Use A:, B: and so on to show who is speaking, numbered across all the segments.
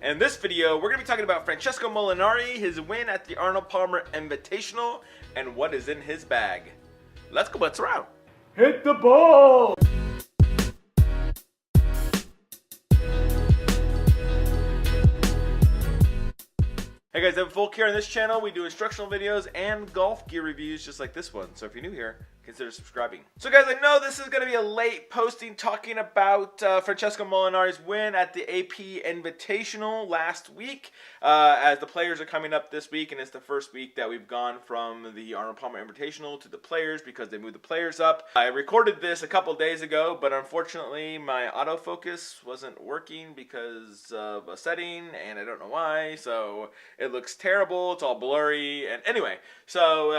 A: In this video, we're going to be talking about Francesco Molinari, his win at the Arnold Palmer Invitational, and what is in his bag. Let's go Putts Around.
B: Hit the ball!
A: Hey guys, I'm Folk here on this channel. We do instructional videos and golf gear reviews just like this one. So if you're new here, consider subscribing. So guys, I know this is going to be a late posting talking about Francesco Molinari's win at the AP Invitational last week. As the players are coming up this week, and it's the first week that we've gone from the Arnold Palmer Invitational to the players because they moved the players up. I recorded this a couple days ago, but unfortunately my autofocus wasn't working because of a setting, and I don't know why, so it looks terrible, it's all blurry, and anyway, so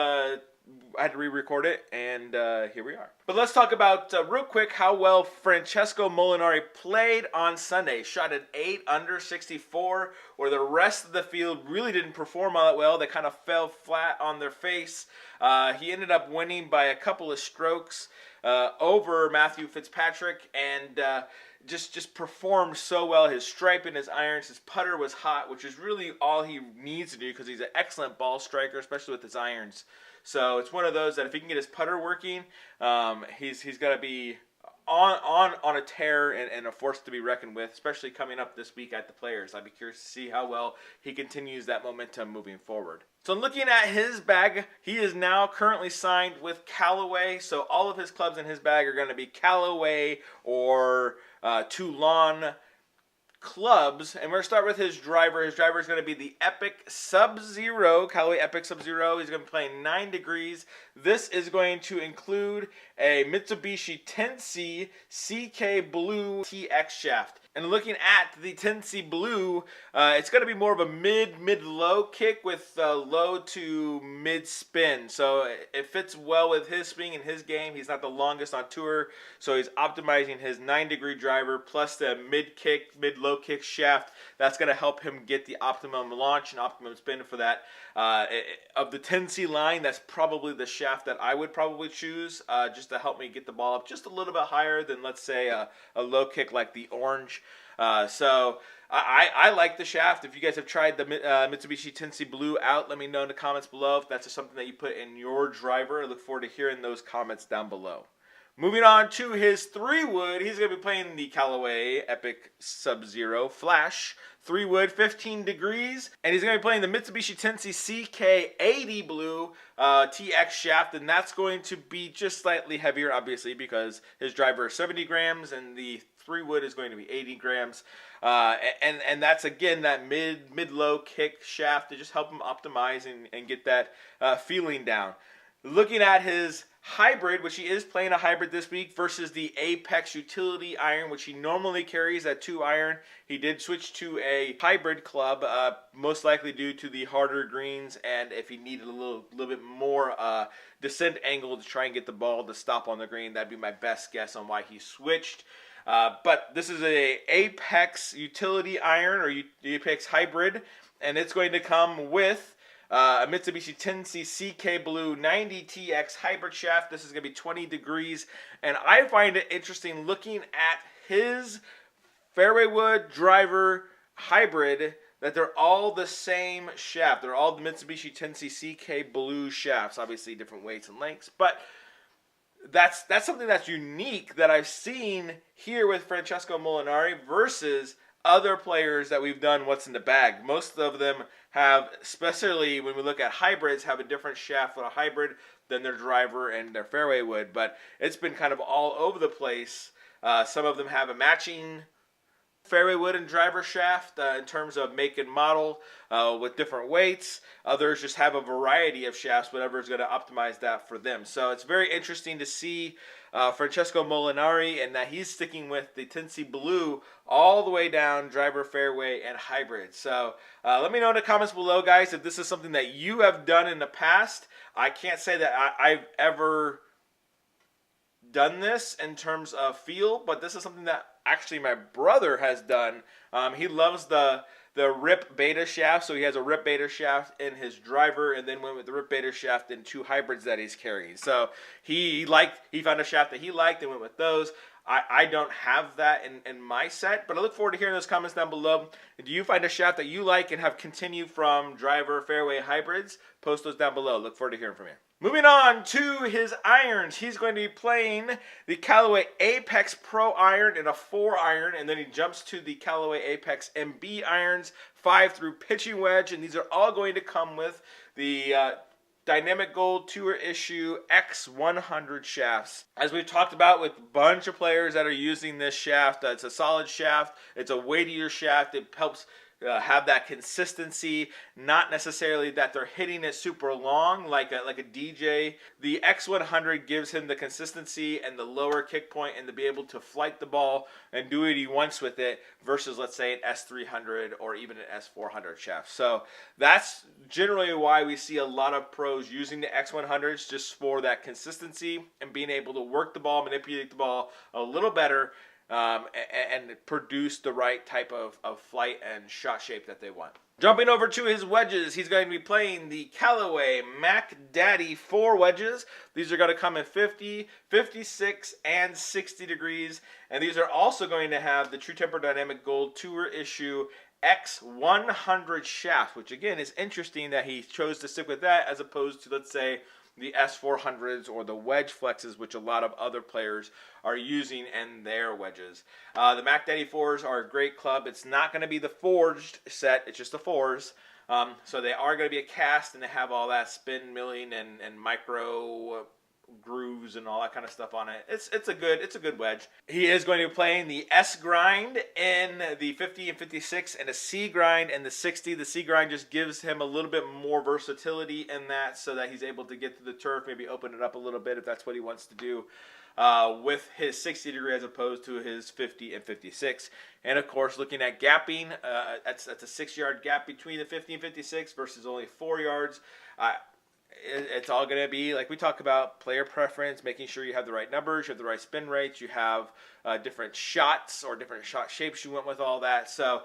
A: I had to re-record it, and here we are. But let's talk about, real quick, how well Francesco Molinari played on Sunday. Shot an 8 under 64, where the rest of the field really didn't perform all that well. They kind of fell flat on their face. He ended up winning by a couple of strokes over Matthew Fitzpatrick, and just performed so well. His striping, his irons, his putter was hot, which is really all he needs to do because he's an excellent ball striker, especially with his irons. So it's one of those that if he can get his putter working, he's got to be on a tear and a force to be reckoned with, especially coming up this week at the Players. I'd be curious to see how well he continues that momentum moving forward. So looking at his bag, he is now currently signed with Callaway. So all of his clubs in his bag are going to be Callaway or Toulon clubs, and we're going to start with his driver. His driver is going to be the Epic Sub-Zero, Callaway Epic Sub-Zero. He's going to be playing 9 degrees. This is going to include a Mitsubishi Tensei CK Blue TX shaft. And looking at the Tensei Blue, it's going to be more of a mid-low kick with low to mid-spin. So it fits well with his swing and his game. He's not the longest on tour, so he's optimizing his 9-degree driver plus the mid-kick, mid-low kick shaft. That's going to help him get the optimum launch and optimum spin for that. Of the Tensei line, that's probably the shaft that I would probably choose just to help me get the ball up just a little bit higher than, let's say, a low kick like the orange. So I like the shaft. If you guys have tried the Mitsubishi Tensei Blue out, let me know in the comments below if that's something that you put in your driver. I look forward to hearing those comments down below. Moving on to his 3-wood, he's going to be playing the Callaway Epic Sub-Zero Flash 3-wood, 15 degrees, and he's going to be playing the Mitsubishi Tensei CK80 Blue TX shaft, and that's going to be just slightly heavier, obviously, because his driver is 70 grams, and the 3-wood is going to be 80 grams, and that's, again, that mid-low kick shaft to just help him optimize and get that feeling down. Looking at his hybrid, which he is playing a hybrid this week, versus the Apex utility iron, which he normally carries at 2-iron. He did switch to a hybrid club, most likely due to the harder greens, and if he needed a little bit more descent angle to try and get the ball to stop on the green, that'd be my best guess on why he switched. But this is a Apex utility iron or Apex hybrid, and it's going to come with a Mitsubishi Tensei CK Blue 90 TX hybrid shaft. This is going to be 20 degrees, and I find it interesting looking at his fairway wood driver hybrid that they're all the same shaft. They're all the Mitsubishi Tensei CK Blue shafts, obviously different weights and lengths, but that's something that's unique that I've seen here with Francesco Molinari versus other players that we've done what's in the bag. Most of them have, especially when we look at hybrids, have a different shaft for a hybrid than their driver and their fairway wood, but it's been kind of all over the place. Some of them have a matching fairway wood and driver shaft in terms of make and model with different weights. Others just have a variety of shafts, whatever is going to optimize that for them. So it's very interesting to see Francesco Molinari and that he's sticking with the Tensei Blue all the way down, driver, fairway, and hybrid. So let me know in the comments below, guys, if this is something that you have done in the past. I can't say that I've ever done this in terms of feel, but this is something that actually my brother has done. He loves the Rip Beta shaft, so he has a Rip Beta shaft in his driver, and then went with the Rip Beta shaft in 2 hybrids that he's carrying. So he found a shaft that he liked and went with those. I don't have that in my set, but I look forward to hearing those comments down below. Do you find a shaft that you like and have continued from driver fairway hybrids? Post those down below. Look forward to hearing from you. Moving on to his irons. He's going to be playing the Callaway Apex Pro iron in a 4-iron, and then he jumps to the Callaway Apex MB irons, 5 through pitching wedge, and these are all going to come with the Dynamic Gold Tour Issue X100 shafts. As we've talked about with a bunch of players that are using this shaft, it's a solid shaft, it's a weightier shaft, it helps have that consistency, not necessarily that they're hitting it super long like a DJ. The X100 gives him the consistency and the lower kick point and to be able to flight the ball and do what he wants with it versus, let's say, an S300 or even an S400 shaft. So that's generally why we see a lot of pros using the X100s, just for that consistency and being able to work the ball, manipulate the ball a little better, and produce the right type of flight and shot shape that they want. Jumping over to his wedges, he's going to be playing the Callaway Mac Daddy 4 wedges. These are going to come in 50, 56, and 60 degrees. And these are also going to have the True Temper Dynamic Gold Tour Issue X100 shaft, which again is interesting that he chose to stick with that as opposed to, let's say, the S400s or the wedge flexes, which a lot of other players are using in their wedges. The Mac Daddy 4s are a great club. It's not going to be the forged set, it's just the 4s. So they are going to be a cast, and they have all that spin milling and micro grooves and all that kind of stuff on it. It's a good wedge. He is going to be playing the S grind in the 50 and 56 and a C grind in the 60. The C grind just gives him a little bit more versatility in that, so that he's able to get to the turf, maybe open it up a little bit if that's what he wants to do with his 60 degree as opposed to his 50 and 56. And of course, looking at gapping, that's a 6-yard gap between the 50 and 56 versus only 4 yards. It's all going to be, like we talk about, player preference, making sure you have the right numbers, you have the right spin rates, you have different shots or different shot shapes you went with, all that. So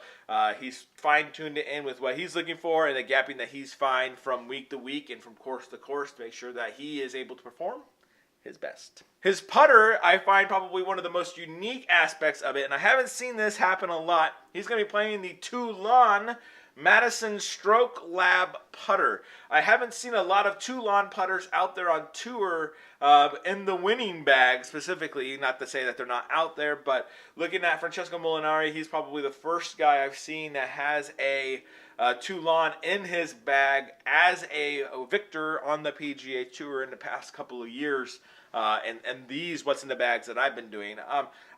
A: he's fine-tuned it in with what he's looking for, and the gapping that he's fine from week to week and from course to course to make sure that he is able to perform his best. His putter, I find probably one of the most unique aspects of it, and I haven't seen this happen a lot. He's going to be playing the Toulon Madison Stroke Lab putter. I haven't seen a lot of Toulon putters out there on tour in the winning bag specifically. Not to say that they're not out there, but looking at Francesco Molinari, he's probably the first guy I've seen that has a Toulon in his bag as a victor on the PGA Tour in the past couple of years. And these what's in the bags that I've been doing.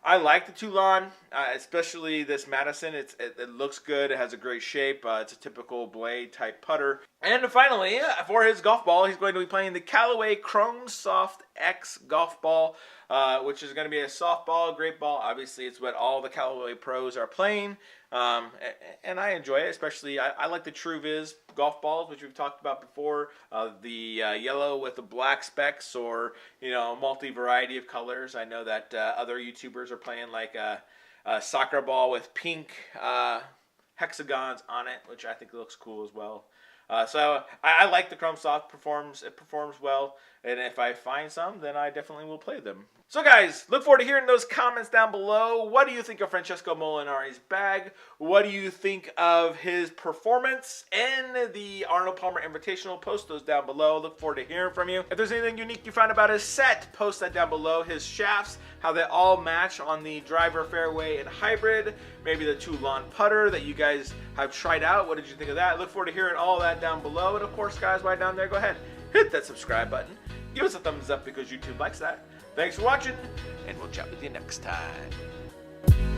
A: I like the Toulon, especially this Madison. It looks good. It has a great shape. It's a typical blade type putter. And finally, for his golf ball, he's going to be playing the Callaway Chrome Soft X golf ball, which is going to be a soft ball, great ball. Obviously, it's what all the Callaway pros are playing. And I enjoy it, especially I like the True Viz golf balls, which we've talked about before. The yellow with the black specks, or multi-variety of colors. I know that other YouTubers are playing like a soccer ball with pink hexagons on it, which I think looks cool as well. So I like the Chrome Soft. It performs well, and if I find some, then I definitely will play them. So guys, look forward to hearing those comments down below. What do you think of Francesco Molinari's bag? What do you think of his performance in the Arnold Palmer Invitational? Post those down below. Look forward to hearing from you. If there's anything unique you found about his set, post that down below. His shafts, how they all match on the driver, fairway, and hybrid. Maybe the Toulon putter that you guys have tried out. What did you think of that? Look forward to hearing all that down below. And of course, guys, right down there, go ahead, hit that subscribe button. Give us a thumbs up because YouTube likes that. Thanks for watching, and we'll chat with you next time.